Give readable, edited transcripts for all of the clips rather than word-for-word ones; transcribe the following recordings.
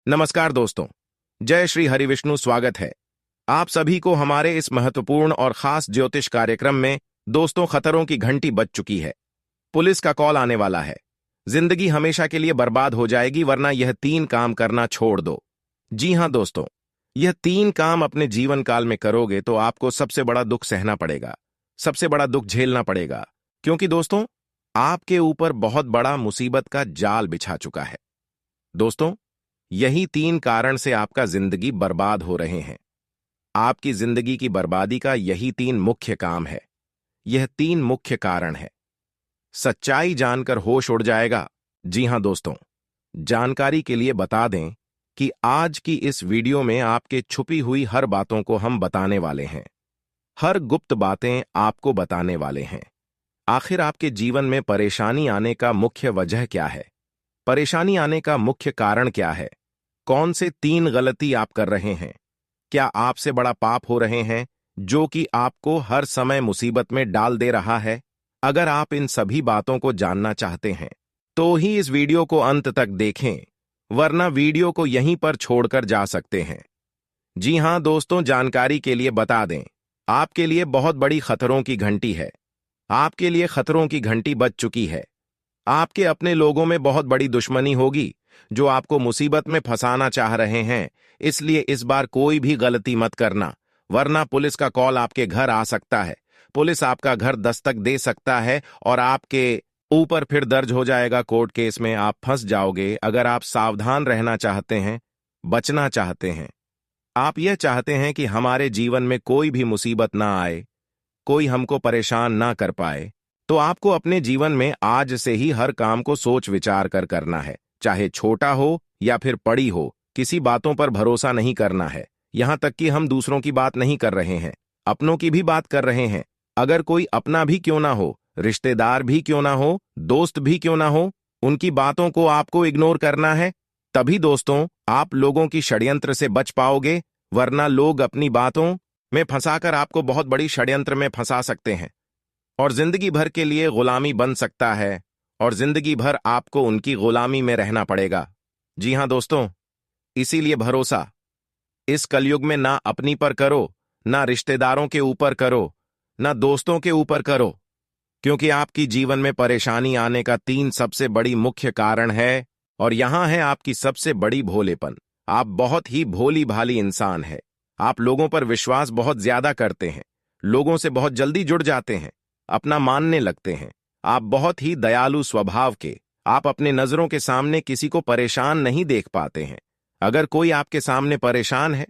नमस्कार दोस्तों, जय श्री हरिविष्णु। स्वागत है आप सभी को हमारे इस महत्वपूर्ण और खास ज्योतिष कार्यक्रम में। दोस्तों, खतरों की घंटी बज चुकी है। पुलिस का कॉल आने वाला है। जिंदगी हमेशा के लिए बर्बाद हो जाएगी वरना यह 3 काम करना छोड़ दो। जी हां दोस्तों, यह 3 काम अपने जीवन काल में करोगे तो आपको सबसे बड़ा दुख सहना पड़ेगा, सबसे बड़ा दुख झेलना पड़ेगा। क्योंकि दोस्तों, आपके ऊपर बहुत बड़ा मुसीबत का जाल बिछा चुका है। दोस्तों, यही 3 कारण से आपका जिंदगी बर्बाद हो रहे हैं। आपकी जिंदगी की बर्बादी का यही 3 मुख्य काम है। यह 3 मुख्य कारण है। सच्चाई जानकर होश उड़ जाएगा। जी हां दोस्तों, जानकारी के लिए बता दें कि आज की इस वीडियो में आपके छुपी हुई हर बातों को हम बताने वाले हैं। हर गुप्त बातें आपको बताने वाले हैं। आखिर आपके जीवन में परेशानी आने का मुख्य वजह क्या है? परेशानी आने का मुख्य कारण क्या है? कौन से 3 गलती आप कर रहे हैं? क्या आपसे बड़ा पाप हो रहे हैं जो कि आपको हर समय मुसीबत में डाल दे रहा है? अगर आप इन सभी बातों को जानना चाहते हैं तो ही इस वीडियो को अंत तक देखें, वरना वीडियो को यहीं पर छोड़कर जा सकते हैं। जी हां दोस्तों, जानकारी के लिए बता दें, आपके लिए बहुत बड़ी खतरों की घंटी है। आपके लिए खतरों की घंटी बज चुकी है। आपके अपने लोगों में बहुत बड़ी दुश्मनी होगी जो आपको मुसीबत में फंसाना चाह रहे हैं। इसलिए इस बार कोई भी गलती मत करना, वरना पुलिस का कॉल आपके घर आ सकता है। पुलिस आपका घर दस्तक दे सकता है और आपके ऊपर फिर दर्ज हो जाएगा कोर्ट केस में। आप फंस जाओगे। अगर आप सावधान रहना चाहते हैं, बचना चाहते हैं, आप यह चाहते हैं कि हमारे जीवन में कोई भी मुसीबत ना आए, कोई हमको परेशान ना कर पाए, तो आपको अपने जीवन में आज से ही हर काम को सोच विचार कर करना है। चाहे छोटा हो या फिर बड़ी हो, किसी बातों पर भरोसा नहीं करना है। यहां तक कि हम दूसरों की बात नहीं कर रहे हैं, अपनों की भी बात कर रहे हैं। अगर कोई अपना भी क्यों ना हो, रिश्तेदार भी क्यों ना हो, दोस्त भी क्यों ना हो, उनकी बातों को आपको इग्नोर करना है। तभी दोस्तों, आप लोगों की षड्यंत्र से बच पाओगे, वरना लोग अपनी बातों में फंसाकर आपको बहुत बड़ी षड्यंत्र में फंसा सकते हैं और जिंदगी भर के लिए गुलामी बन सकता है और जिंदगी भर आपको उनकी गुलामी में रहना पड़ेगा। जी हां दोस्तों, इसीलिए भरोसा इस कलयुग में ना अपनी पर करो, ना रिश्तेदारों के ऊपर करो, ना दोस्तों के ऊपर करो। क्योंकि आपकी जीवन में परेशानी आने का 3 सबसे बड़ी मुख्य कारण है और यहां है आपकी सबसे बड़ी भोलेपन। आप बहुत ही भोली भाली इंसान है। आप लोगों पर विश्वास बहुत ज्यादा करते हैं, लोगों से बहुत जल्दी जुड़ जाते हैं, अपना मानने लगते हैं। आप बहुत ही दयालु स्वभाव के। आप अपने नजरों के सामने किसी को परेशान नहीं देख पाते हैं। अगर कोई आपके सामने परेशान है,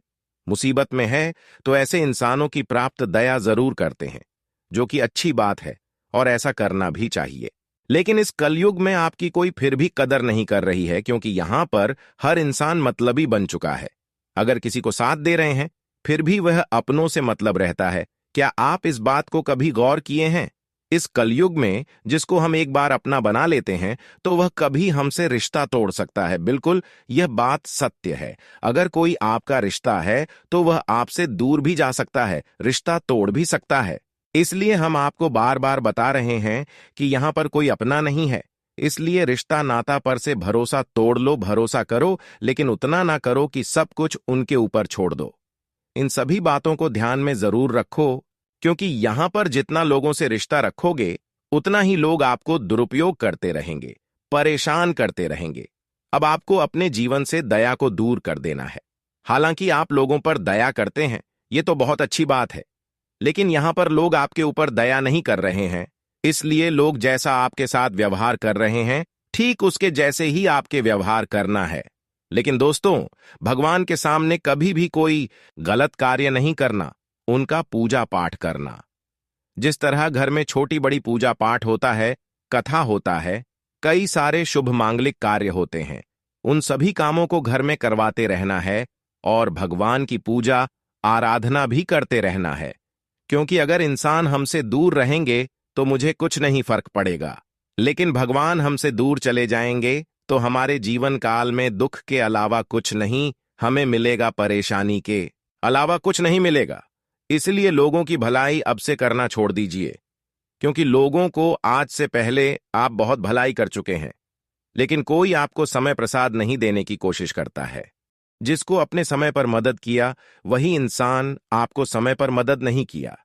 मुसीबत में है, तो ऐसे इंसानों की प्राप्त दया जरूर करते हैं, जो कि अच्छी बात है और ऐसा करना भी चाहिए। लेकिन इस कलयुग में आपकी कोई फिर भी कदर नहीं कर रही है, क्योंकि यहां पर हर इंसान मतलबी बन चुका है। अगर किसी को साथ दे रहे हैं, फिर भी वह अपनों से मतलब रहता है। क्या आप इस बात को कभी गौर किए हैं? इस कलयुग में जिसको हम एक बार अपना बना लेते हैं तो वह कभी हमसे रिश्ता तोड़ सकता है। बिल्कुल, यह बात सत्य है। अगर कोई आपका रिश्ता है तो वह आपसे दूर भी जा सकता है, रिश्ता तोड़ भी सकता है। इसलिए हम आपको बार बार बता रहे हैं कि यहां पर कोई अपना नहीं है। इसलिए रिश्ता नाता पर से भरोसा तोड़ लो, भरोसा करो, लेकिन उतना ना करो कि सब कुछ उनके ऊपर छोड़ दो। इन सभी बातों को ध्यान में जरूर रखो, क्योंकि यहां पर जितना लोगों से रिश्ता रखोगे, उतना ही लोग आपको दुरुपयोग करते रहेंगे, परेशान करते रहेंगे। अब आपको अपने जीवन से दया को दूर कर देना है। हालांकि आप लोगों पर दया करते हैं, ये तो बहुत अच्छी बात है, लेकिन यहां पर लोग आपके ऊपर दया नहीं कर रहे हैं। इसलिए लोग जैसा आपके साथ व्यवहार कर रहे हैं, ठीक उसके जैसे ही आपके व्यवहार करना है। लेकिन दोस्तों, भगवान के सामने कभी भी कोई गलत कार्य नहीं करना, उनका पूजा पाठ करना। जिस तरह घर में छोटी बड़ी पूजा पाठ होता है, कथा होता है, कई सारे शुभ मांगलिक कार्य होते हैं, उन सभी कामों को घर में करवाते रहना है और भगवान की पूजा आराधना भी करते रहना है। क्योंकि अगर इंसान हमसे दूर रहेंगे तो मुझे कुछ नहीं फर्क पड़ेगा, लेकिन भगवान हमसे दूर चले जाएंगे तो हमारे जीवन काल में दुख के अलावा कुछ नहीं हमें मिलेगा, परेशानी के अलावा कुछ नहीं मिलेगा। इसलिए लोगों की भलाई अब से करना छोड़ दीजिए, क्योंकि लोगों को आज से पहले आप बहुत भलाई कर चुके हैं, लेकिन कोई आपको समय प्रसाद नहीं देने की कोशिश करता है। जिसको अपने समय पर मदद किया, वही इंसान आपको समय पर मदद नहीं किया।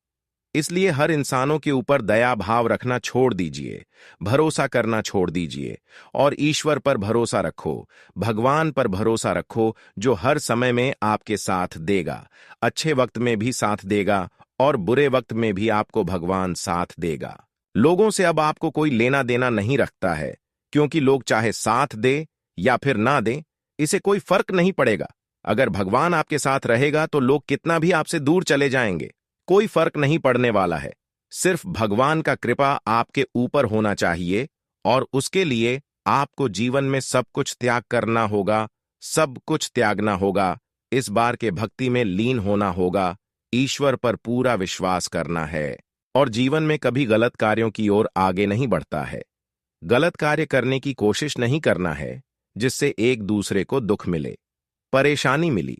इसलिए हर इंसानों के ऊपर दया भाव रखना छोड़ दीजिए, भरोसा करना छोड़ दीजिए और ईश्वर पर भरोसा रखो, भगवान पर भरोसा रखो, जो हर समय में आपके साथ देगा, अच्छे वक्त में भी साथ देगा और बुरे वक्त में भी आपको भगवान साथ देगा। लोगों से अब आपको कोई लेना देना नहीं रखता है, क्योंकि लोग चाहे साथ दे या फिर ना दे, इसे कोई फर्क नहीं पड़ेगा। अगर भगवान आपके साथ रहेगा तो लोग कितना भी आपसे दूर चले जाएंगे, कोई फर्क नहीं पड़ने वाला है। सिर्फ भगवान का कृपा आपके ऊपर होना चाहिए और उसके लिए आपको जीवन में सब कुछ त्याग करना होगा, सब कुछ त्यागना होगा, इस बार के भक्ति में लीन होना होगा, ईश्वर पर पूरा विश्वास करना है और जीवन में कभी गलत कार्यों की ओर आगे नहीं बढ़ता है। गलत कार्य करने की कोशिश नहीं करना है जिससे एक दूसरे को दुख मिले, परेशानी मिली।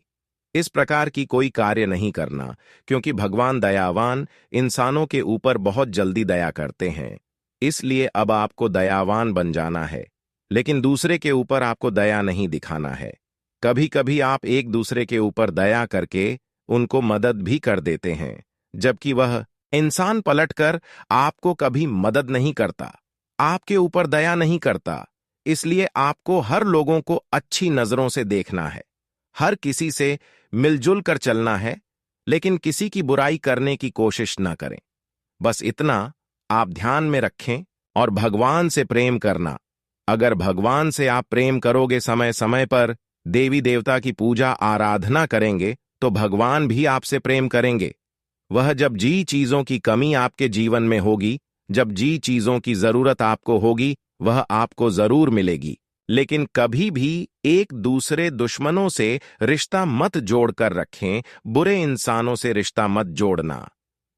इस प्रकार की कोई कार्य नहीं करना, क्योंकि भगवान दयावान इंसानों के ऊपर बहुत जल्दी दया करते हैं। इसलिए अब आपको दयावान बन जाना है, लेकिन दूसरे के ऊपर आपको दया नहीं दिखाना है। कभी कभी आप एक दूसरे के ऊपर दया करके उनको मदद भी कर देते हैं, जबकि वह इंसान पलटकर आपको कभी मदद नहीं करता, आपके ऊपर दया नहीं करता। इसलिए आपको हर लोगों को अच्छी नजरों से देखना है, हर किसी से मिलजुल कर चलना है, लेकिन किसी की बुराई करने की कोशिश न करें। बस इतना आप ध्यान में रखें और भगवान से प्रेम करना। अगर भगवान से आप प्रेम करोगे, समय समय पर देवी देवता की पूजा आराधना करेंगे, तो भगवान भी आपसे प्रेम करेंगे। वह जब जी चीजों की कमी आपके जीवन में होगी, जब जी चीजों की जरूरत आपको होगी, वह आपको जरूर मिलेगी। लेकिन कभी भी एक दूसरे दुश्मनों से रिश्ता मत जोड़कर रखें, बुरे इंसानों से रिश्ता मत जोड़ना,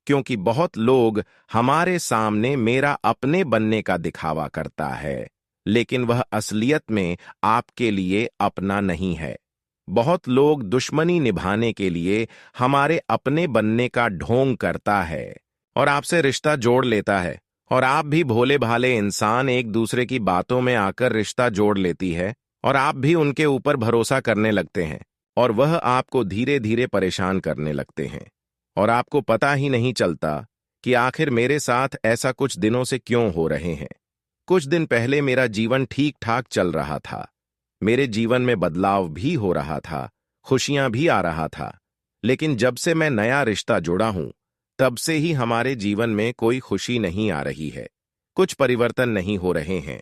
क्योंकि बहुत लोग हमारे सामने मेरा अपने बनने का दिखावा करता है, लेकिन वह असलियत में आपके लिए अपना नहीं है। बहुत लोग दुश्मनी निभाने के लिए हमारे अपने बनने का ढोंग करता है और आपसे रिश्ता जोड़ लेता है, और आप भी भोले भाले इंसान एक दूसरे की बातों में आकर रिश्ता जोड़ लेती है और आप भी उनके ऊपर भरोसा करने लगते हैं और वह आपको धीरे धीरे परेशान करने लगते हैं और आपको पता ही नहीं चलता कि आखिर मेरे साथ ऐसा कुछ दिनों से क्यों हो रहे हैं। कुछ दिन पहले मेरा जीवन ठीक ठाक चल रहा था, मेरे जीवन में बदलाव भी हो रहा था, खुशियां भी आ रहा था, लेकिन जब से मैं नया रिश्ता जोड़ा हूं, तब से ही हमारे जीवन में कोई खुशी नहीं आ रही है, कुछ परिवर्तन नहीं हो रहे हैं।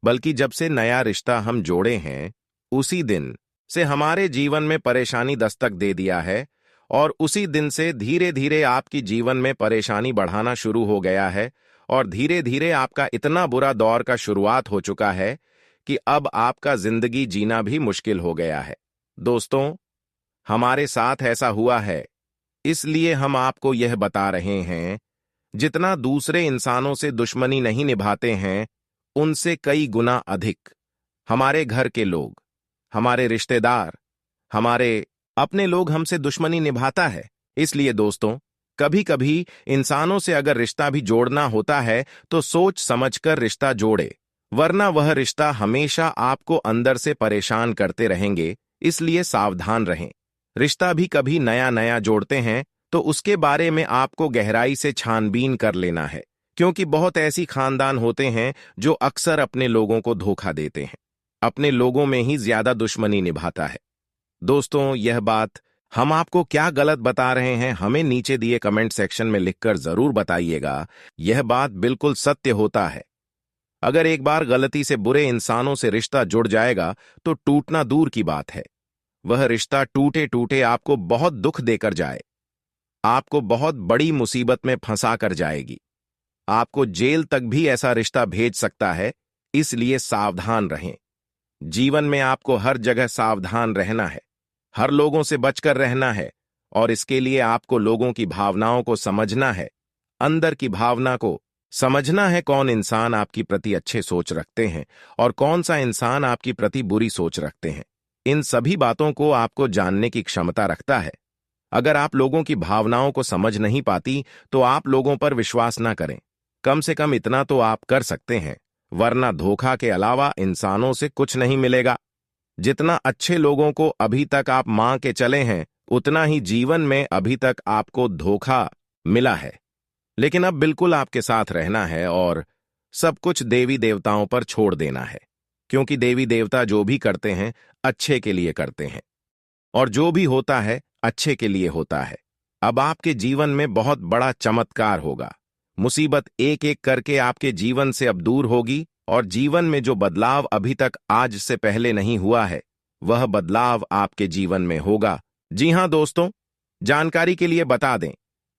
बल्कि जब से नया रिश्ता हम जोड़े हैं, उसी दिन से हमारे जीवन में परेशानी दस्तक दे दिया है और उसी दिन से धीरे धीरे आपकी जीवन में परेशानी बढ़ाना शुरू हो गया है और धीरे धीरे आपका इतना बुरा दौर का शुरुआत हो चुका है कि अब आपका जिंदगी जीना भी मुश्किल हो गया है। दोस्तों, हमारे साथ ऐसा हुआ है, इसलिए हम आपको यह बता रहे हैं, जितना दूसरे इंसानों से दुश्मनी नहीं निभाते हैं, उनसे कई गुना अधिक हमारे घर के लोग, हमारे रिश्तेदार, हमारे अपने लोग हमसे दुश्मनी निभाता है। इसलिए दोस्तों, कभी कभी इंसानों से अगर रिश्ता भी जोड़ना होता है तो सोच समझकर रिश्ता जोड़े, वरना वह रिश्ता हमेशा आपको अंदर से परेशान करते रहेंगे। इसलिए सावधान रहें। रिश्ता भी कभी नया नया जोड़ते हैं तो उसके बारे में आपको गहराई से छानबीन कर लेना है, क्योंकि बहुत ऐसी खानदान होते हैं जो अक्सर अपने लोगों को धोखा देते हैं, अपने लोगों में ही ज्यादा दुश्मनी निभाता है। दोस्तों, यह बात हम आपको क्या गलत बता रहे हैं, हमें नीचे दिए कमेंट सेक्शन में लिखकर जरूर बताइएगा। यह बात बिल्कुल सत्य होता है। अगर एक बार गलती से बुरे इंसानों से रिश्ता जुड़ जाएगा तो टूटना दूर की बात है, वह रिश्ता टूटे टूटे आपको बहुत दुख देकर जाए, आपको बहुत बड़ी मुसीबत में फंसा कर जाएगी, आपको जेल तक भी ऐसा रिश्ता भेज सकता है। इसलिए सावधान रहें। जीवन में आपको हर जगह सावधान रहना है, हर लोगों से बचकर रहना है और इसके लिए आपको लोगों की भावनाओं को समझना है, अंदर की भावना को समझना है। कौन इंसान आपकी प्रति अच्छे सोच रखते हैं और कौन सा इंसान आपकी प्रति बुरी सोच रखते हैं, इन सभी बातों को आपको जानने की क्षमता रखता है। अगर आप लोगों की भावनाओं को समझ नहीं पाती तो आप लोगों पर विश्वास ना करें। कम से कम इतना तो आप कर सकते हैं, वरना धोखा के अलावा इंसानों से कुछ नहीं मिलेगा। जितना अच्छे लोगों को अभी तक आप मान के चले हैं, उतना ही जीवन में अभी तक आपको धोखा मिला है। लेकिन अब बिल्कुल आपके साथ रहना है और सब कुछ देवी देवताओं पर छोड़ देना है, क्योंकि देवी देवता जो भी करते हैं अच्छे के लिए करते हैं, और जो भी होता है अच्छे के लिए होता है। अब आपके जीवन में बहुत बड़ा चमत्कार होगा। मुसीबत एक एक करके आपके जीवन से अब दूर होगी, और जीवन में जो बदलाव अभी तक आज से पहले नहीं हुआ है, वह बदलाव आपके जीवन में होगा। जी हां दोस्तों, जानकारी के लिए बता दें,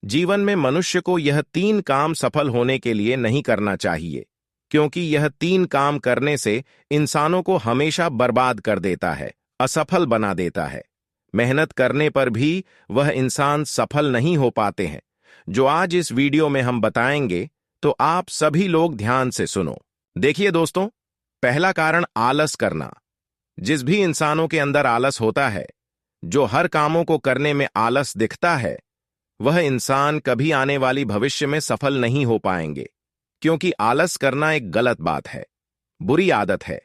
जीवन में मनुष्य को यह 3 काम सफल होने के लिए नहीं करना चाहिए, क्योंकि यह 3 काम करने से इंसानों को हमेशा बर्बाद कर देता है, असफल बना देता है। मेहनत करने पर भी वह इंसान सफल नहीं हो पाते हैं, जो आज इस वीडियो में हम बताएंगे। तो आप सभी लोग ध्यान से सुनो। देखिए दोस्तों, पहला कारण आलस करना। जिस भी इंसानों के अंदर आलस होता है, जो हर कामों को करने में आलस दिखता है, वह इंसान कभी आने वाली भविष्य में सफल नहीं हो पाएंगे, क्योंकि आलस करना एक गलत बात है, बुरी आदत है।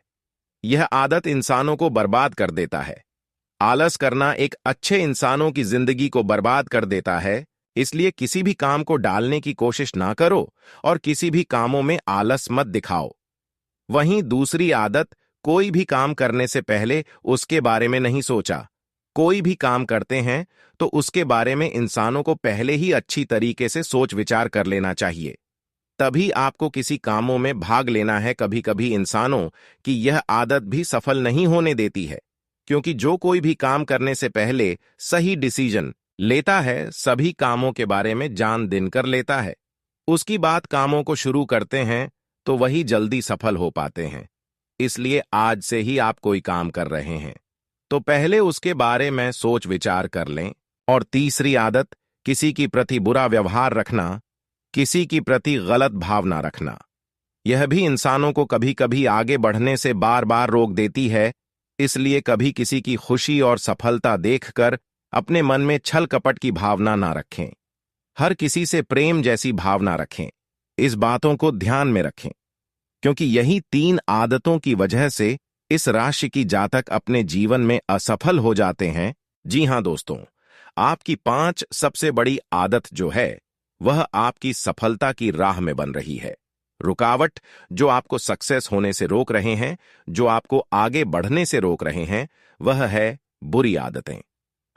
यह आदत इंसानों को बर्बाद कर देता है। आलस करना एक अच्छे इंसानों की जिंदगी को बर्बाद कर देता है। इसलिए किसी भी काम को डालने की कोशिश ना करो और किसी भी कामों में आलस मत दिखाओ। वहीं दूसरी आदत, कोई भी काम करने से पहले उसके बारे में नहीं सोचा। कोई भी काम करते हैं तो उसके बारे में इंसानों को पहले ही अच्छी तरीके से सोच विचार कर लेना चाहिए, तभी आपको किसी कामों में भाग लेना है। कभी कभी इंसानों की यह आदत भी सफल नहीं होने देती है, क्योंकि जो कोई भी काम करने से पहले सही डिसीजन लेता है, सभी कामों के बारे में जान दिन कर लेता है, उसकी बात कामों को शुरू करते हैं, तो वही जल्दी सफल हो पाते हैं। इसलिए आज से ही आप कोई काम कर रहे हैं तो पहले उसके बारे में सोच विचार कर लें। और तीसरी आदत, किसी की प्रति बुरा व्यवहार रखना, किसी की प्रति गलत भावना रखना। यह भी इंसानों को कभी कभी आगे बढ़ने से बार बार रोक देती है। इसलिए कभी किसी की खुशी और सफलता देखकर अपने मन में छल कपट की भावना ना रखें। हर किसी से प्रेम जैसी भावना रखें। इस बातों को ध्यान में रखें, क्योंकि यही 3 आदतों की वजह से इस राशि की जातक अपने जीवन में असफल हो जाते हैं। जी हां दोस्तों, आपकी 5 सबसे बड़ी आदत जो है, वह आपकी सफलता की राह में बन रही है। रुकावट जो आपको सक्सेस होने से रोक रहे हैं, जो आपको आगे बढ़ने से रोक रहे हैं, वह है बुरी आदतें।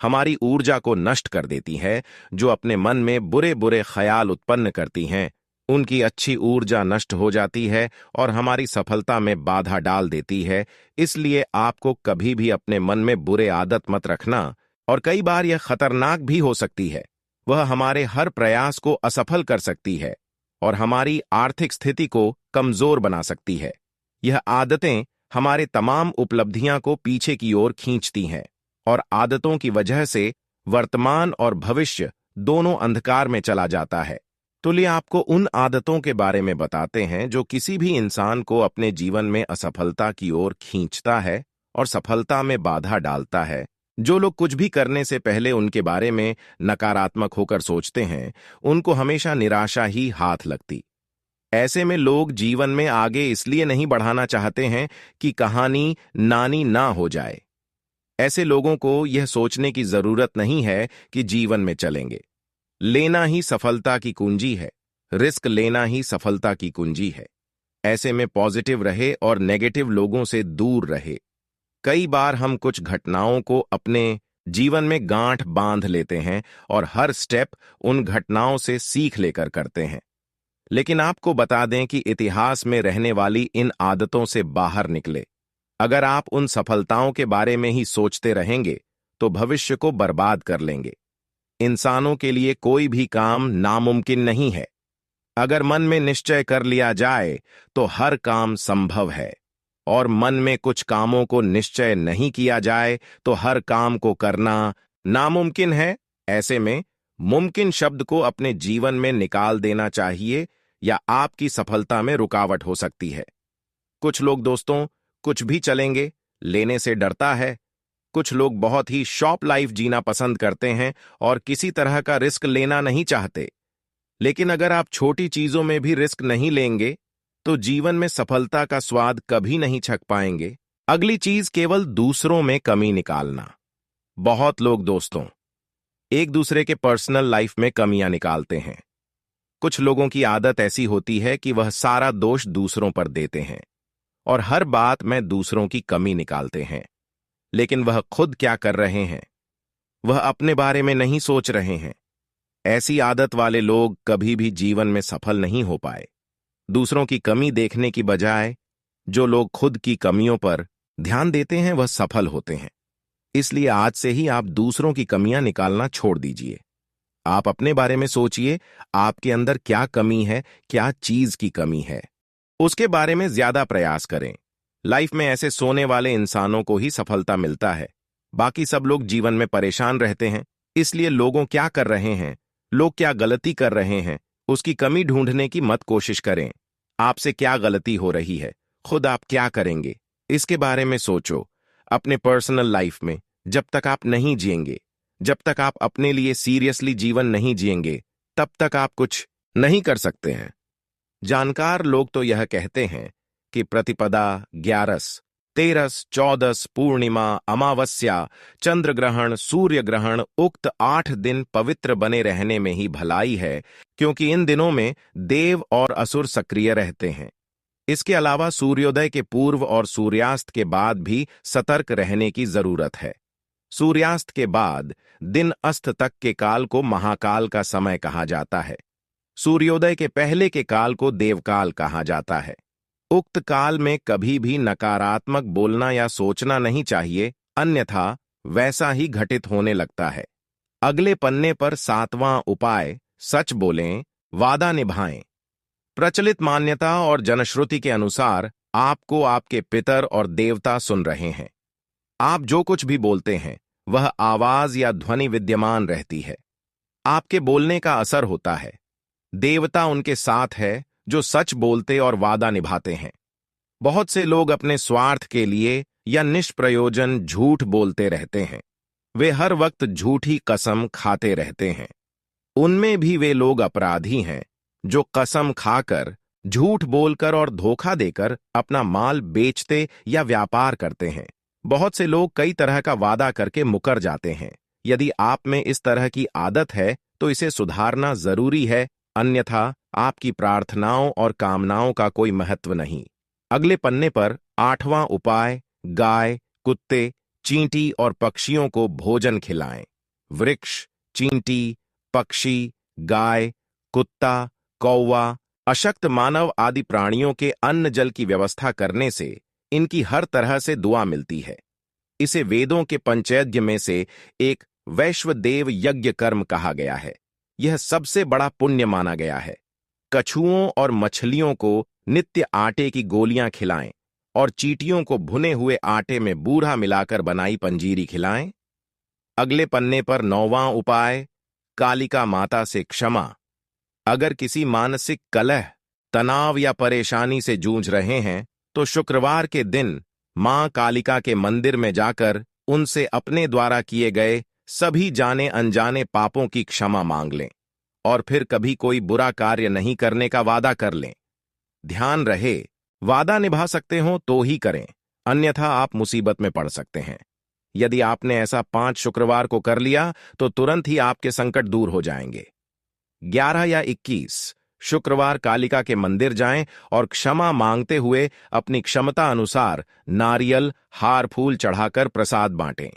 हमारी ऊर्जा को नष्ट कर देती है। जो अपने मन में बुरे बुरे ख्याल उत्पन्न करती हैं, उनकी अच्छी ऊर्जा नष्ट हो जाती है और हमारी सफलता में बाधा डाल देती है। इसलिए आपको कभी भी अपने मन में बुरे आदत मत रखना, और कई बार यह खतरनाक भी हो सकती है। वह हमारे हर प्रयास को असफल कर सकती है और हमारी आर्थिक स्थिति को कमजोर बना सकती है। यह आदतें हमारे तमाम उपलब्धियां को पीछे की ओर खींचती हैं, और आदतों की वजह से वर्तमान और भविष्य दोनों अंधकार में चला जाता है। तो लिए आपको उन आदतों के बारे में बताते हैं जो किसी भी इंसान को अपने जीवन में असफलता की ओर खींचता है और सफलता में बाधा डालता है। जो लोग कुछ भी करने से पहले उनके बारे में नकारात्मक होकर सोचते हैं, उनको हमेशा निराशा ही हाथ लगती। ऐसे में लोग जीवन में आगे इसलिए नहीं बढ़ाना चाहते हैं कि कहानी नानी ना हो जाए। ऐसे लोगों को यह सोचने की जरूरत नहीं है कि जीवन में चलेंगे। लेना ही सफलता की कुंजी है। रिस्क लेना ही सफलता की कुंजी है। ऐसे में पॉजिटिव रहे और नेगेटिव लोगों से दूर रहे। कई बार हम कुछ घटनाओं को अपने जीवन में गांठ बांध लेते हैं और हर स्टेप उन घटनाओं से सीख लेकर करते हैं। लेकिन आपको बता दें कि इतिहास में रहने वाली इन आदतों से बाहर निकले। अगर आप उन सफलताओं के बारे में ही सोचते रहेंगे तो भविष्य को बर्बाद कर लेंगे। इंसानों के लिए कोई भी काम नामुमकिन नहीं है। अगर मन में निश्चय कर लिया जाए तो हर काम संभव है, और मन में कुछ कामों को निश्चय नहीं किया जाए तो हर काम को करना नामुमकिन है। ऐसे में मुमकिन शब्द को अपने जीवन में निकाल देना चाहिए, या आपकी सफलता में रुकावट हो सकती है। कुछ लोग दोस्तों कुछ भी चलेंगे लेने से डरता है। कुछ लोग बहुत ही शॉर्ट लाइफ जीना पसंद करते हैं और किसी तरह का रिस्क लेना नहीं चाहते। लेकिन अगर आप छोटी चीजों में भी रिस्क नहीं लेंगे तो जीवन में सफलता का स्वाद कभी नहीं चख पाएंगे। अगली चीज, केवल दूसरों में कमी निकालना। बहुत लोग दोस्तों एक दूसरे के पर्सनल लाइफ में कमियां निकालते हैं। कुछ लोगों की आदत ऐसी होती है कि वह सारा दोष दूसरों पर देते हैं और हर बात में दूसरों की कमी निकालते हैं। लेकिन वह खुद क्या कर रहे हैं? वह अपने बारे में नहीं सोच रहे हैं। ऐसी आदत वाले लोग कभी भी जीवन में सफल नहीं हो पाए। दूसरों की कमी देखने की बजाय जो लोग खुद की कमियों पर ध्यान देते हैं वह सफल होते हैं। इसलिए आज से ही आप दूसरों की कमियां निकालना छोड़ दीजिए। आप अपने बारे में सोचिए, आपके अंदर क्या कमी है, क्या चीज की कमी है, उसके बारे में ज्यादा प्रयास करें। लाइफ में ऐसे सोने वाले इंसानों को ही सफलता मिलता है। बाकी सब लोग जीवन में परेशान रहते हैं। इसलिए लोगों क्या कर रहे हैं, लोग क्या गलती कर रहे हैं, उसकी कमी ढूंढने की मत कोशिश करें। आपसे क्या गलती हो रही है, खुद आप क्या करेंगे, इसके बारे में सोचो। अपने पर्सनल लाइफ में जब तक आप नहीं जिएंगे, जब तक आप अपने लिए सीरियसली जीवन नहीं जिएंगे, तब तक आप कुछ नहीं कर सकते हैं। जानकार लोग तो यह कहते हैं कि प्रतिपदा, ग्यारस, तेरस, चौदस, पूर्णिमा, अमावस्या, चंद्र ग्रहण, सूर्य ग्रहण, उक्त 8 दिन पवित्र बने रहने में ही भलाई है, क्योंकि इन दिनों में देव और असुर सक्रिय रहते हैं। इसके अलावा सूर्योदय के पूर्व और सूर्यास्त के बाद भी सतर्क रहने की जरूरत है। सूर्यास्त के बाद दिन अस्त तक के काल को महाकाल का समय कहा जाता है। सूर्योदय के पहले के काल को देवकाल कहा जाता है। उक्त काल में कभी भी नकारात्मक बोलना या सोचना नहीं चाहिए, अन्यथा वैसा ही घटित होने लगता है। अगले पन्ने पर 7वां उपाय, सच बोलें, वादा निभाएं। प्रचलित मान्यता और जनश्रुति के अनुसार आपको आपके पितर और देवता सुन रहे हैं। आप जो कुछ भी बोलते हैं वह आवाज या ध्वनि विद्यमान रहती है। आपके बोलने का असर होता है। देवता उनके साथ है जो सच बोलते और वादा निभाते हैं। बहुत से लोग अपने स्वार्थ के लिए या निष्प्रयोजन झूठ बोलते रहते हैं। वे हर वक्त झूठी कसम खाते रहते हैं। उनमें भी वे लोग अपराधी हैं जो कसम खाकर, झूठ बोलकर और धोखा देकर अपना माल बेचते या व्यापार करते हैं। बहुत से लोग कई तरह का वादा करके मुकर जाते हैं। यदि आप में इस तरह की आदत है तो इसे सुधारना जरूरी है, अन्यथा आपकी प्रार्थनाओं और कामनाओं का कोई महत्व नहीं। अगले पन्ने पर 8वां उपाय, गाय, कुत्ते, चींटी और पक्षियों को भोजन खिलाएं। वृक्ष, चींटी, पक्षी, गाय, कुत्ता, कौवा, अशक्त मानव आदि प्राणियों के अन्न जल की व्यवस्था करने से इनकी हर तरह से दुआ मिलती है। इसे वेदों के पंचयज्ञ में से एक वैश्वदेव यज्ञ कर्म कहा गया है। यह सबसे बड़ा पुण्य माना गया है। कछुओं और मछलियों को नित्य आटे की गोलियां खिलाएं और चींटियों को भुने हुए आटे में बूरा मिलाकर बनाई पंजीरी खिलाएं। अगले पन्ने पर 9वां उपाय, कालिका माता से क्षमा। अगर किसी मानसिक कलह, तनाव या परेशानी से जूझ रहे हैं तो शुक्रवार के दिन मां कालिका के मंदिर में जाकर उनसे अपने द्वारा किए गए सभी जाने अनजाने पापों की क्षमा मांग लें और फिर कभी कोई बुरा कार्य नहीं करने का वादा कर लें। ध्यान रहे, वादा निभा सकते हो तो ही करें, अन्यथा आप मुसीबत में पड़ सकते हैं। यदि आपने ऐसा 5 शुक्रवार को कर लिया तो तुरंत ही आपके संकट दूर हो जाएंगे। 11 या 21 शुक्रवार कालिका के मंदिर जाएं और क्षमा मांगते हुए अपनी क्षमता अनुसार नारियल, हार फूल चढ़ाकर प्रसाद बांटें।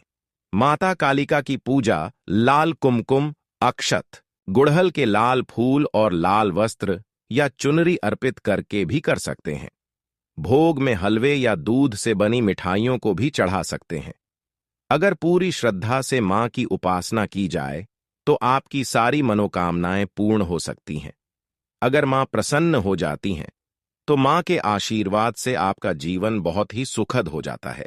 माता कालिका की पूजा लाल कुमकुम, अक्षत, गुड़हल के लाल फूल और लाल वस्त्र या चुनरी अर्पित करके भी कर सकते हैं। भोग में हलवे या दूध से बनी मिठाइयों को भी चढ़ा सकते हैं। अगर पूरी श्रद्धा से मां की उपासना की जाए तो आपकी सारी मनोकामनाएं पूर्ण हो सकती हैं। अगर मां प्रसन्न हो जाती हैं तो मां के आशीर्वाद से आपका जीवन बहुत ही सुखद हो जाता है।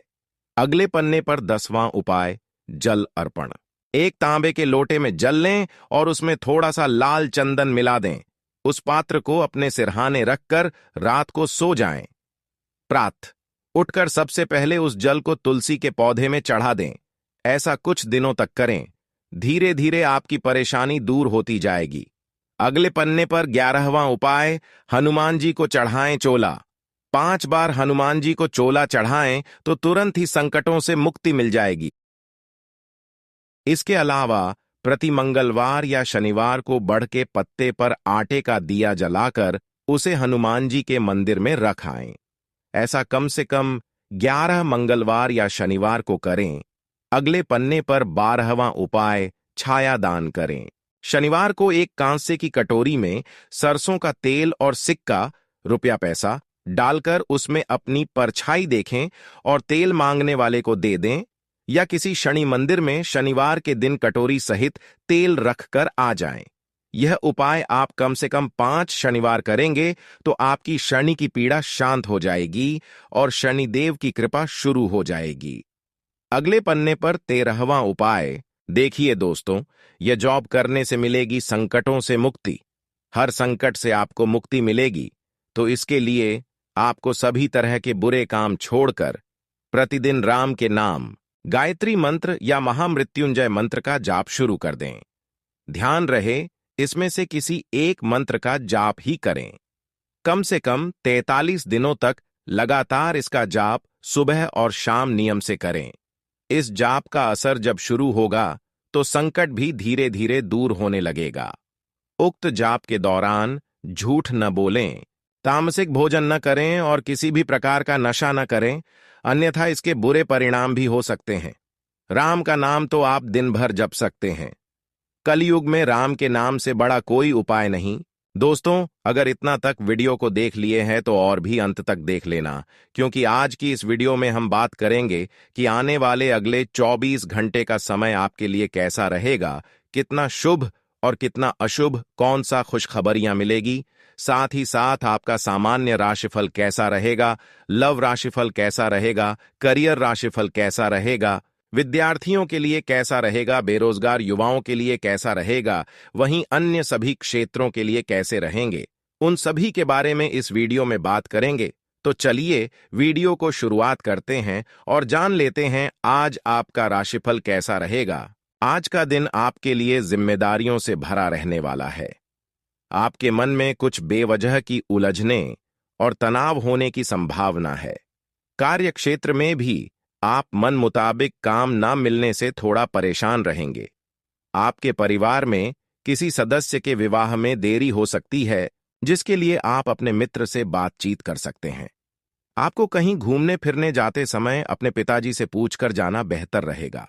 अगले पन्ने पर 10वां उपाय, जल अर्पण। एक तांबे के लोटे में जल लें और उसमें थोड़ा सा लाल चंदन मिला दें। उस पात्र को अपने सिरहाने रखकर रात को सो जाएं। प्रातः उठकर सबसे पहले उस जल को तुलसी के पौधे में चढ़ा दें। ऐसा कुछ दिनों तक करें। धीरे धीरे आपकी परेशानी दूर होती जाएगी। अगले पन्ने पर 11वां उपाय, हनुमान जी को चढ़ाएं चोला। 5 बार हनुमान जी को चोला चढ़ाएं तो तुरंत ही संकटों से मुक्ति मिल जाएगी। इसके अलावा प्रति मंगलवार या शनिवार को बढ़ के पत्ते पर आटे का दिया जलाकर उसे हनुमान जी के मंदिर में रख आएं। ऐसा कम से कम 11 मंगलवार या शनिवार को करें। अगले पन्ने पर 12वां उपाय छाया दान करें। शनिवार को एक कांसे की कटोरी में सरसों का तेल और सिक्का रुपया पैसा डालकर उसमें अपनी परछाई देखें और तेल मांगने वाले को दे दें, या किसी शनि मंदिर में शनिवार के दिन कटोरी सहित तेल रखकर आ जाएं। यह उपाय आप कम से कम 5 शनिवार करेंगे तो आपकी शनि की पीड़ा शांत हो जाएगी और शनिदेव की कृपा शुरू हो जाएगी। अगले पन्ने पर 13वां उपाय देखिए दोस्तों, यह जॉब करने से मिलेगी संकटों से मुक्ति। हर संकट से आपको मुक्ति मिलेगी, तो इसके लिए आपको सभी तरह के बुरे काम छोड़कर प्रतिदिन राम के नाम, गायत्री मंत्र या महामृत्युंजय मंत्र का जाप शुरू कर दें। ध्यान रहे, इसमें से किसी एक मंत्र का जाप ही करें। कम से कम 43 दिनों तक लगातार इसका जाप सुबह और शाम नियम से करें। इस जाप का असर जब शुरू होगा तो संकट भी धीरे धीरे दूर होने लगेगा। उक्त जाप के दौरान झूठ न बोलें, तामसिक भोजन न करें और किसी भी प्रकार का नशा न करें, अन्यथा इसके बुरे परिणाम भी हो सकते हैं। राम का नाम तो आप दिन भर जप सकते हैं। कलयुग में राम के नाम से बड़ा कोई उपाय नहीं। दोस्तों, अगर इतना तक वीडियो को देख लिए हैं तो और भी अंत तक देख लेना, क्योंकि आज की इस वीडियो में हम बात करेंगे कि आने वाले अगले 24 घंटे का समय आपके लिए कैसा रहेगा, कितना शुभ और कितना अशुभ, कौन सा खुशखबरियां मिलेगी, साथ ही साथ आपका सामान्य राशिफल कैसा रहेगा, लव राशिफल कैसा रहेगा, करियर राशिफल कैसा रहेगा, विद्यार्थियों के लिए कैसा रहेगा, बेरोजगार युवाओं के लिए कैसा रहेगा, वहीं अन्य सभी क्षेत्रों के लिए कैसे रहेंगे, उन सभी के बारे में इस वीडियो में बात करेंगे। तो चलिए वीडियो को शुरुआत करते हैं और जान लेते हैं आज आपका राशिफल कैसा रहेगा। आज का दिन आपके लिए जिम्मेदारियों से भरा रहने वाला है। आपके मन में कुछ बेवजह की उलझने और तनाव होने की संभावना है। कार्य क्षेत्र में भी आप मन मुताबिक काम ना मिलने से थोड़ा परेशान रहेंगे। आपके परिवार में किसी सदस्य के विवाह में देरी हो सकती है, जिसके लिए आप अपने मित्र से बातचीत कर सकते हैं। आपको कहीं घूमने फिरने जाते समय अपने पिताजी से पूछकर जाना बेहतर रहेगा।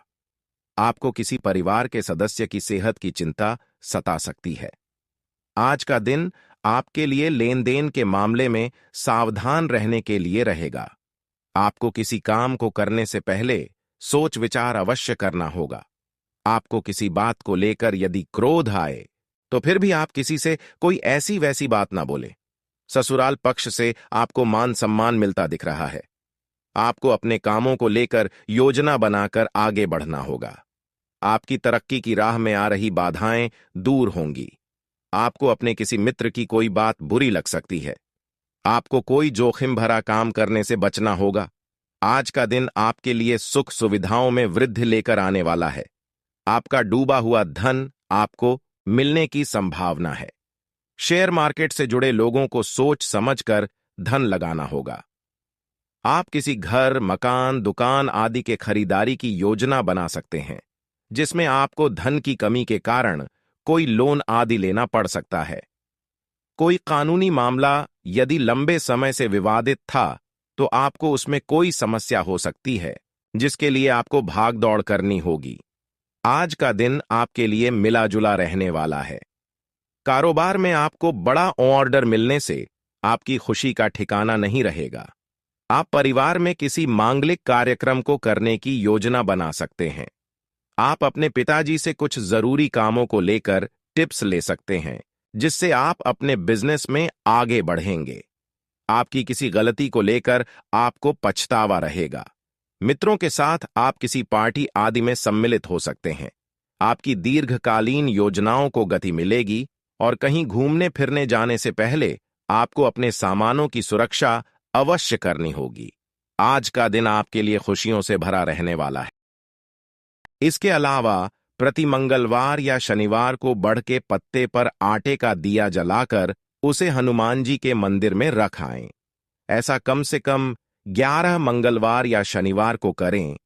आपको किसी परिवार के सदस्य की सेहत की चिंता सता सकती है। आज का दिन आपके लिए लेन देन के मामले में सावधान रहने के लिए रहेगा। आपको किसी काम को करने से पहले सोच विचार अवश्य करना होगा। आपको किसी बात को लेकर यदि क्रोध आए तो फिर भी आप किसी से कोई ऐसी वैसी बात ना बोलें। ससुराल पक्ष से आपको मान सम्मान मिलता दिख रहा है। आपको अपने कामों को लेकर योजना बनाकर आगे बढ़ना होगा। आपकी तरक्की की राह में आ रही बाधाएं दूर होंगी। आपको अपने किसी मित्र की कोई बात बुरी लग सकती है। आपको कोई जोखिम भरा काम करने से बचना होगा। आज का दिन आपके लिए सुख सुविधाओं में वृद्धि लेकर आने वाला है। आपका डूबा हुआ धन आपको मिलने की संभावना है। शेयर मार्केट से जुड़े लोगों को सोच समझकर धन लगाना होगा। आप किसी घर, मकान, दुकान आदि के खरीदारी की योजना बना सकते हैं, जिसमें आपको धन की कमी के कारण कोई लोन आदि लेना पड़ सकता है। कोई कानूनी मामला यदि लंबे समय से विवादित था तो आपको उसमें कोई समस्या हो सकती है, जिसके लिए आपको भाग दौड़ करनी होगी। आज का दिन आपके लिए मिला जुला रहने वाला है। कारोबार में आपको बड़ा ऑर्डर मिलने से आपकी खुशी का ठिकाना नहीं रहेगा। आप परिवार में किसी मांगलिक कार्यक्रम को करने की योजना बना सकते हैं। आप अपने पिताजी से कुछ जरूरी कामों को लेकर टिप्स ले सकते हैं, जिससे आप अपने बिजनेस में आगे बढ़ेंगे। आपकी किसी गलती को लेकर आपको पछतावा रहेगा। मित्रों के साथ आप किसी पार्टी आदि में सम्मिलित हो सकते हैं। आपकी दीर्घकालीन योजनाओं को गति मिलेगी और कहीं घूमने फिरने जाने से पहले आपको अपने सामानों की सुरक्षा अवश्य करनी होगी। आज का दिन आपके लिए खुशियों से भरा रहने वाला है। इसके अलावा प्रति मंगलवार या शनिवार को बढ़ के पत्ते पर आटे का दिया जलाकर उसे हनुमान जी के मंदिर में रख आएं। ऐसा कम से कम 11 मंगलवार या शनिवार को करें।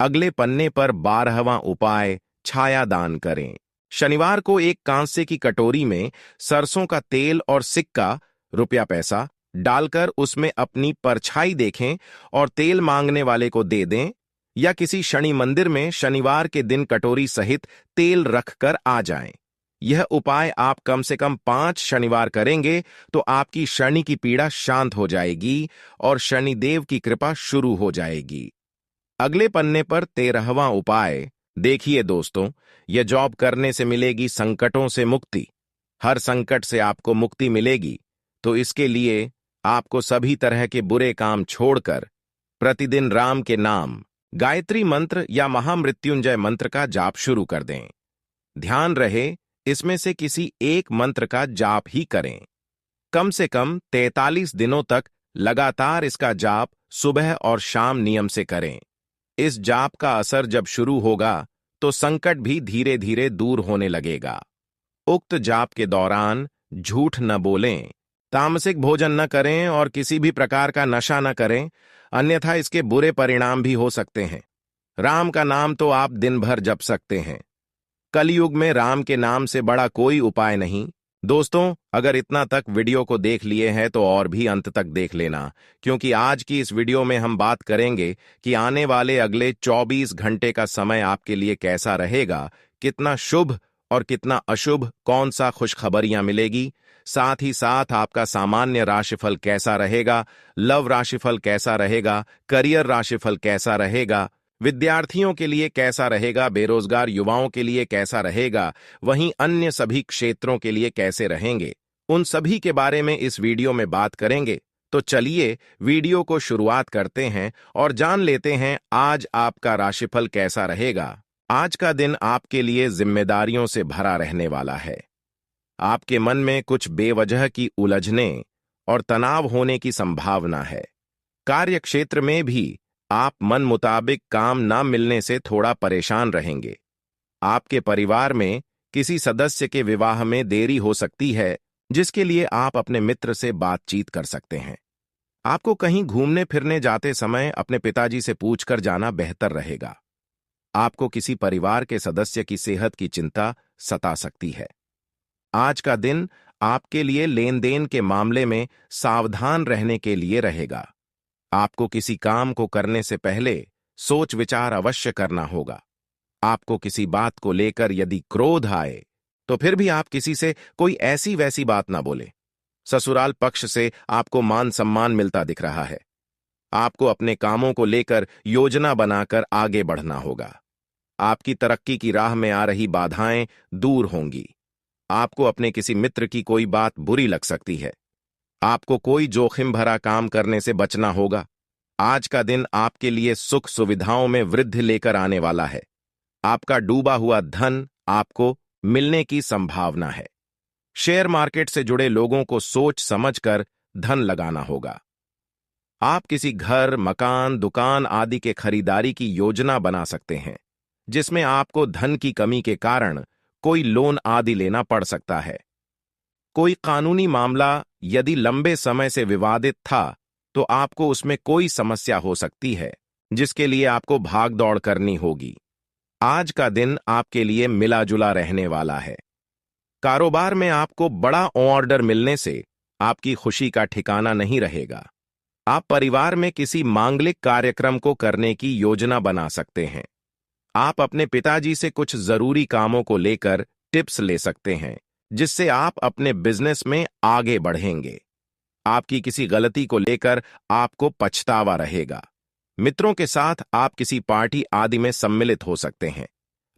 अगले पन्ने पर 12वां उपाय, छाया दान करें। शनिवार को एक कांसे की कटोरी में सरसों का तेल और सिक्का, रुपया पैसा, डालकर उसमें अपनी परछाई देखें और तेल मांगने वाले को दे दें, या किसी शनि मंदिर में शनिवार के दिन कटोरी सहित तेल रखकर आ जाएं। यह उपाय आप कम से कम 5 शनिवार करेंगे तो आपकी शनि की पीड़ा शांत हो जाएगी और शनिदेव की कृपा शुरू हो जाएगी। अगले पन्ने पर 13वां उपाय, देखिए दोस्तों, यह जॉब करने से मिलेगी संकटों से मुक्ति। हर संकट से आपको मुक्ति मिलेगी, तो इसके लिए आपको सभी तरह के बुरे काम छोड़कर प्रतिदिन राम के नाम, गायत्री मंत्र या महामृत्युंजय मंत्र का जाप शुरू कर दें। ध्यान रहे, इसमें से किसी एक मंत्र का जाप ही करें। कम से कम 43 दिनों तक लगातार इसका जाप सुबह और शाम नियम से करें। इस जाप का असर जब शुरू होगा तो संकट भी धीरे धीरे दूर होने लगेगा। उक्त जाप के दौरान झूठ न बोलें, तामसिक भोजन न करें और किसी भी प्रकार का नशा न करें, अन्यथा इसके बुरे परिणाम भी हो सकते हैं। राम का नाम तो आप दिन भर जप सकते हैं। कलयुग में राम के नाम से बड़ा कोई उपाय नहीं। दोस्तों, अगर इतना तक वीडियो को देख लिए हैं तो और भी अंत तक देख लेना, क्योंकि आज की इस वीडियो में हम बात करेंगे कि आने वाले अगले 24 घंटे का समय आपके लिए कैसा रहेगा, कितना शुभ और कितना अशुभ, कौन सा खुशखबरियां मिलेगी, साथ ही साथ आपका सामान्य राशिफल कैसा रहेगा, लव राशिफल कैसा रहेगा, करियर राशिफल कैसा रहेगा, विद्यार्थियों के लिए कैसा रहेगा, बेरोजगार युवाओं के लिए कैसा रहेगा, वहीं अन्य सभी क्षेत्रों के लिए कैसे रहेंगे, उन सभी के बारे में इस वीडियो में बात करेंगे। तो चलिए वीडियो को शुरुआत करते हैं और जान लेते हैं आज आपका राशिफल कैसा रहेगा। आज का दिन आपके लिए जिम्मेदारियों से भरा रहने वाला है। आपके मन में कुछ बेवजह की उलझने और तनाव होने की संभावना है। कार्य क्षेत्र में भी आप मन मुताबिक काम ना मिलने से थोड़ा परेशान रहेंगे। आपके परिवार में किसी सदस्य के विवाह में देरी हो सकती है, जिसके लिए आप अपने मित्र से बातचीत कर सकते हैं। आपको कहीं घूमने फिरने जाते समय अपने पिताजी से पूछकर जाना बेहतर रहेगा। आपको किसी परिवार के सदस्य की सेहत की चिंता सता सकती है। आज का दिन आपके लिए लेन देन के मामले में सावधान रहने के लिए रहेगा। आपको किसी काम को करने से पहले सोच विचार अवश्य करना होगा। आपको किसी बात को लेकर यदि क्रोध आए तो फिर भी आप किसी से कोई ऐसी वैसी बात ना बोले। ससुराल पक्ष से आपको मान सम्मान मिलता दिख रहा है। आपको अपने कामों को लेकर योजना बनाकर आगे बढ़ना होगा। आपकी तरक्की की राह में आ रही बाधाएं दूर होंगी। आपको अपने किसी मित्र की कोई बात बुरी लग सकती है। आपको कोई जोखिम भरा काम करने से बचना होगा। आज का दिन आपके लिए सुख सुविधाओं में वृद्धि लेकर आने वाला है। आपका डूबा हुआ धन आपको मिलने की संभावना है। शेयर मार्केट से जुड़े लोगों को सोच समझकर धन लगाना होगा। आप किसी घर, मकान, दुकान आदि के खरीदारी की योजना बना सकते हैं, जिसमें आपको धन की कमी के कारण कोई लोन आदि लेना पड़ सकता है। कोई कानूनी मामला यदि लंबे समय से विवादित था तो आपको उसमें कोई समस्या हो सकती है, जिसके लिए आपको भाग दौड़ करनी होगी। आज का दिन आपके लिए मिला जुला रहने वाला है। कारोबार में आपको बड़ा ऑर्डर मिलने से आपकी खुशी का ठिकाना नहीं रहेगा। आप परिवार में किसी मांगलिक कार्यक्रम को करने की योजना बना सकते हैं। आप अपने पिताजी से कुछ जरूरी कामों को लेकर टिप्स ले सकते हैं, जिससे आप अपने बिजनेस में आगे बढ़ेंगे। आपकी किसी गलती को लेकर आपको पछतावा रहेगा। मित्रों के साथ आप किसी पार्टी आदि में सम्मिलित हो सकते हैं।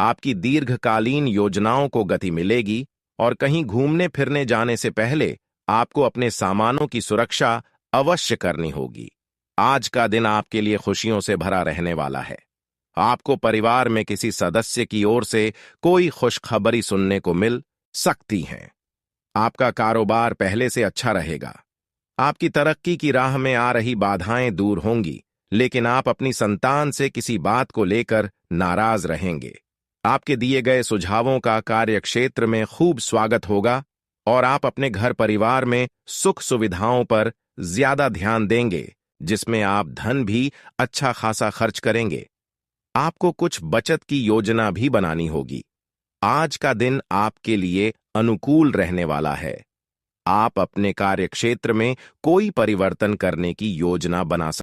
आपकी दीर्घकालीन योजनाओं को गति मिलेगी और कहीं घूमने फिरने जाने से पहले आपको अपने सामानों की सुरक्षा अवश्य करनी होगी। आज का दिन आपके लिए खुशियों से भरा रहने वाला है। आपको परिवार में किसी सदस्य की ओर से कोई खुशखबरी सुनने को मिल सकती है। आपका कारोबार पहले से अच्छा रहेगा। आपकी तरक्की की राह में आ रही बाधाएं दूर होंगी, लेकिन आप अपनी संतान से किसी बात को लेकर नाराज रहेंगे। आपके दिए गए सुझावों का कार्यक्षेत्र में खूब स्वागत होगा और आप अपने घर परिवार में सुख सुविधाओं पर ज्यादा ध्यान देंगे, जिसमें आप धन भी अच्छा खासा खर्च करेंगे। आपको कुछ बचत की योजना भी बनानी होगी। आज का दिन आपके लिए अनुकूल रहने वाला है। आप अपने कार्यक्षेत्र में कोई परिवर्तन करने की योजना बना सकते हैं।